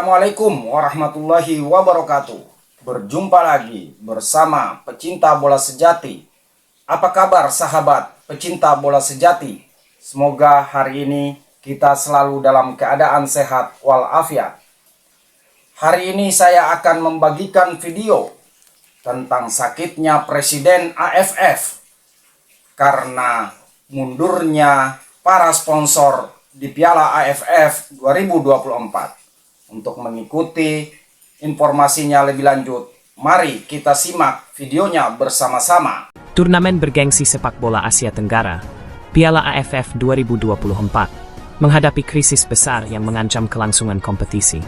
Assalamualaikum warahmatullahi wabarakatuh. Berjumpa lagi bersama pecinta bola sejati. Apa kabar sahabat pecinta bola sejati? Semoga hari ini kita selalu dalam keadaan sehat walafiat. Hari ini saya akan membagikan video tentang sakitnya Presiden AFF karena mundurnya para sponsor di Piala AFF 2024. Untuk mengikuti informasinya lebih lanjut, mari kita simak videonya bersama-sama. Turnamen bergengsi sepak bola Asia Tenggara, Piala AFF 2024, menghadapi krisis besar yang mengancam kelangsungan kompetisi.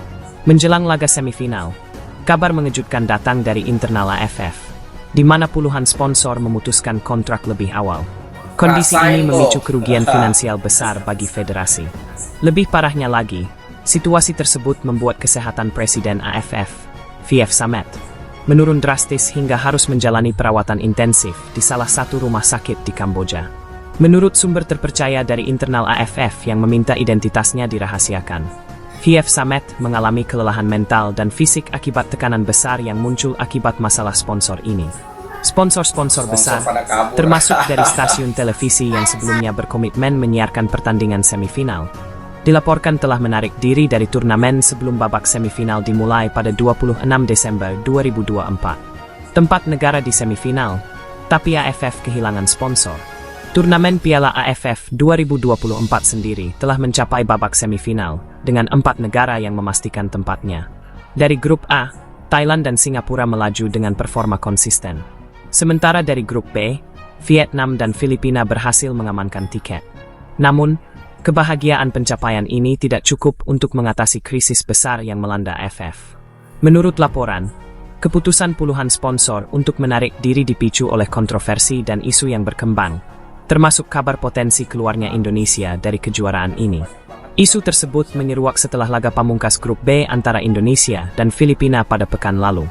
Menjelang laga semifinal, kabar mengejutkan datang dari internal AFF, di mana puluhan sponsor memutuskan kontrak lebih awal. Kondisi ini memicu kerugian finansial besar bagi federasi. Lebih parahnya lagi, situasi tersebut membuat kesehatan Presiden AFF, V.F. Samet, menurun drastis hingga harus menjalani perawatan intensif di salah satu rumah sakit di Kamboja. Menurut sumber terpercaya dari internal AFF yang meminta identitasnya dirahasiakan, V.F. Samet mengalami kelelahan mental dan fisik akibat tekanan besar yang muncul akibat masalah sponsor ini. Sponsor-sponsor besar, termasuk dari stasiun televisi yang sebelumnya berkomitmen menyiarkan pertandingan semifinal, dilaporkan telah menarik diri dari turnamen sebelum babak semifinal dimulai pada 26 Desember 2024. Tempat negara di semifinal, tapi AFF kehilangan sponsor. Turnamen Piala AFF 2024 sendiri telah mencapai babak semifinal dengan 4 negara yang memastikan tempatnya. Dari grup A, Thailand dan Singapura melaju dengan performa konsisten. Sementara dari grup B, Vietnam dan Filipina berhasil mengamankan tiket. Namun, kebahagiaan pencapaian ini tidak cukup untuk mengatasi krisis besar yang melanda AFF. Menurut laporan, keputusan puluhan sponsor untuk menarik diri dipicu oleh kontroversi dan isu yang berkembang, termasuk kabar potensi keluarnya Indonesia dari kejuaraan ini. Isu tersebut menyeruak setelah laga pamungkas grup B antara Indonesia dan Filipina pada pekan lalu.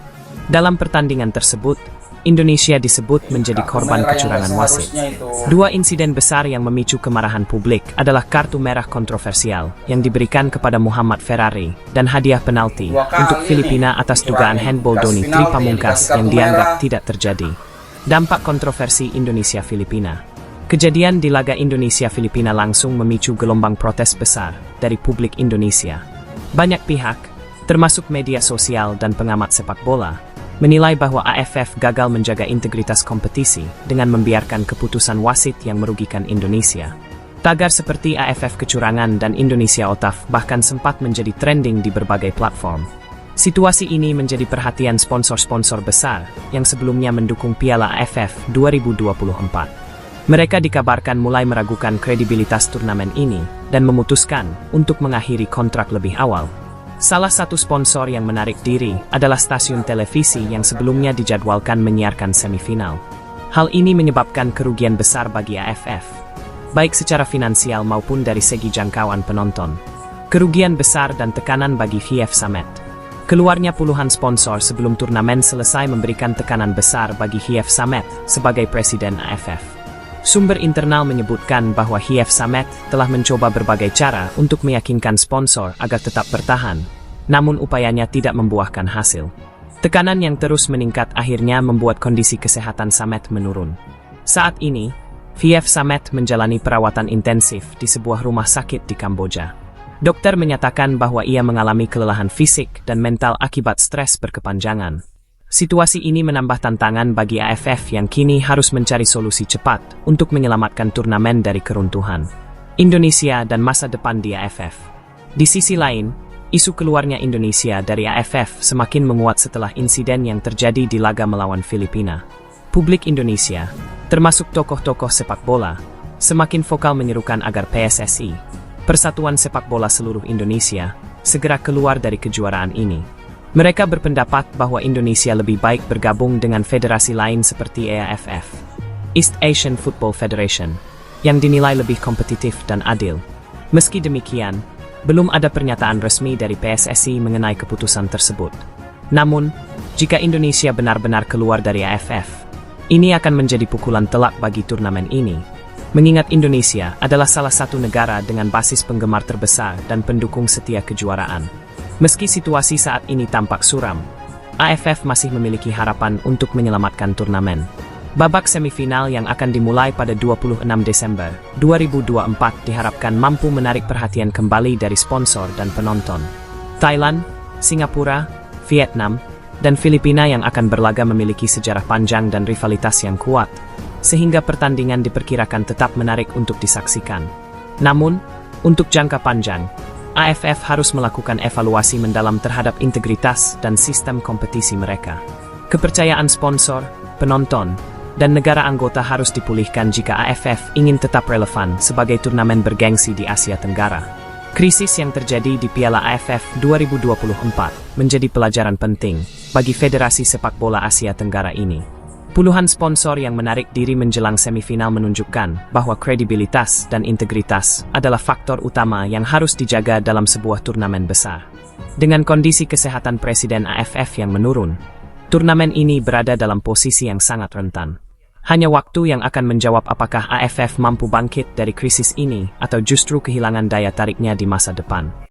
Dalam pertandingan tersebut, Indonesia disebut menjadi korban kecurangan wasit. Dua insiden besar yang memicu kemarahan publik adalah kartu merah kontroversial yang diberikan kepada Muhammad Ferrari dan hadiah penalti untuk Filipina atas dugaan handball Doni Tri Pamungkas yang dianggap tidak terjadi. Dampak kontroversi Indonesia-Filipina. Kejadian di laga Indonesia-Filipina langsung memicu gelombang protes besar dari publik Indonesia. Banyak pihak, termasuk media sosial dan pengamat sepak bola, menilai bahwa AFF gagal menjaga integritas kompetisi dengan membiarkan keputusan wasit yang merugikan Indonesia. Tagar seperti AFF kecurangan dan Indonesia OTAF bahkan sempat menjadi trending di berbagai platform. Situasi ini menjadi perhatian sponsor-sponsor besar yang sebelumnya mendukung Piala AFF 2024. Mereka dikabarkan mulai meragukan kredibilitas turnamen ini dan memutuskan untuk mengakhiri kontrak lebih awal. Salah satu sponsor yang menarik diri adalah stasiun televisi yang sebelumnya dijadwalkan menyiarkan semifinal. Hal ini menyebabkan kerugian besar bagi AFF, baik secara finansial maupun dari segi jangkauan penonton. Kerugian besar dan tekanan bagi V.F. Samet. Keluarnya puluhan sponsor sebelum turnamen selesai memberikan tekanan besar bagi V.F. Samet sebagai Presiden AFF. Sumber internal menyebutkan bahwa V.F. Samet telah mencoba berbagai cara untuk meyakinkan sponsor agar tetap bertahan, namun upayanya tidak membuahkan hasil. Tekanan yang terus meningkat akhirnya membuat kondisi kesehatan Samet menurun. Saat ini, V.F. Samet menjalani perawatan intensif di sebuah rumah sakit di Kamboja. Dokter menyatakan bahwa ia mengalami kelelahan fisik dan mental akibat stres berkepanjangan. Situasi ini menambah tantangan bagi AFF yang kini harus mencari solusi cepat untuk menyelamatkan turnamen dari keruntuhan Indonesia dan masa depan di AFF. Di sisi lain, isu keluarnya Indonesia dari AFF semakin menguat setelah insiden yang terjadi di laga melawan Filipina. Publik Indonesia, termasuk tokoh-tokoh sepak bola, semakin vokal menyerukan agar PSSI, Persatuan Sepak Bola Seluruh Indonesia, segera keluar dari kejuaraan ini. Mereka berpendapat bahwa Indonesia lebih baik bergabung dengan federasi lain seperti EAFF, East Asian Football Federation, yang dinilai lebih kompetitif dan adil. Meski demikian, belum ada pernyataan resmi dari PSSI mengenai keputusan tersebut. Namun, jika Indonesia benar-benar keluar dari AFF, ini akan menjadi pukulan telak bagi turnamen ini, mengingat Indonesia adalah salah satu negara dengan basis penggemar terbesar dan pendukung setia kejuaraan. Meski situasi saat ini tampak suram, AFF masih memiliki harapan untuk menyelamatkan turnamen. Babak semifinal yang akan dimulai pada 26 Desember 2024 diharapkan mampu menarik perhatian kembali dari sponsor dan penonton. Thailand, Singapura, Vietnam, dan Filipina yang akan berlaga memiliki sejarah panjang dan rivalitas yang kuat, sehingga pertandingan diperkirakan tetap menarik untuk disaksikan. Namun, untuk jangka panjang, AFF harus melakukan evaluasi mendalam terhadap integritas dan sistem kompetisi mereka. Kepercayaan sponsor, penonton, dan negara anggota harus dipulihkan jika AFF ingin tetap relevan sebagai turnamen bergengsi di Asia Tenggara. Krisis yang terjadi di Piala AFF 2024 menjadi pelajaran penting bagi Federasi Sepak Bola Asia Tenggara ini. Puluhan sponsor yang menarik diri menjelang semifinal menunjukkan bahwa kredibilitas dan integritas adalah faktor utama yang harus dijaga dalam sebuah turnamen besar. Dengan kondisi kesehatan Presiden AFF yang menurun, turnamen ini berada dalam posisi yang sangat rentan. Hanya waktu yang akan menjawab apakah AFF mampu bangkit dari krisis ini atau justru kehilangan daya tariknya di masa depan.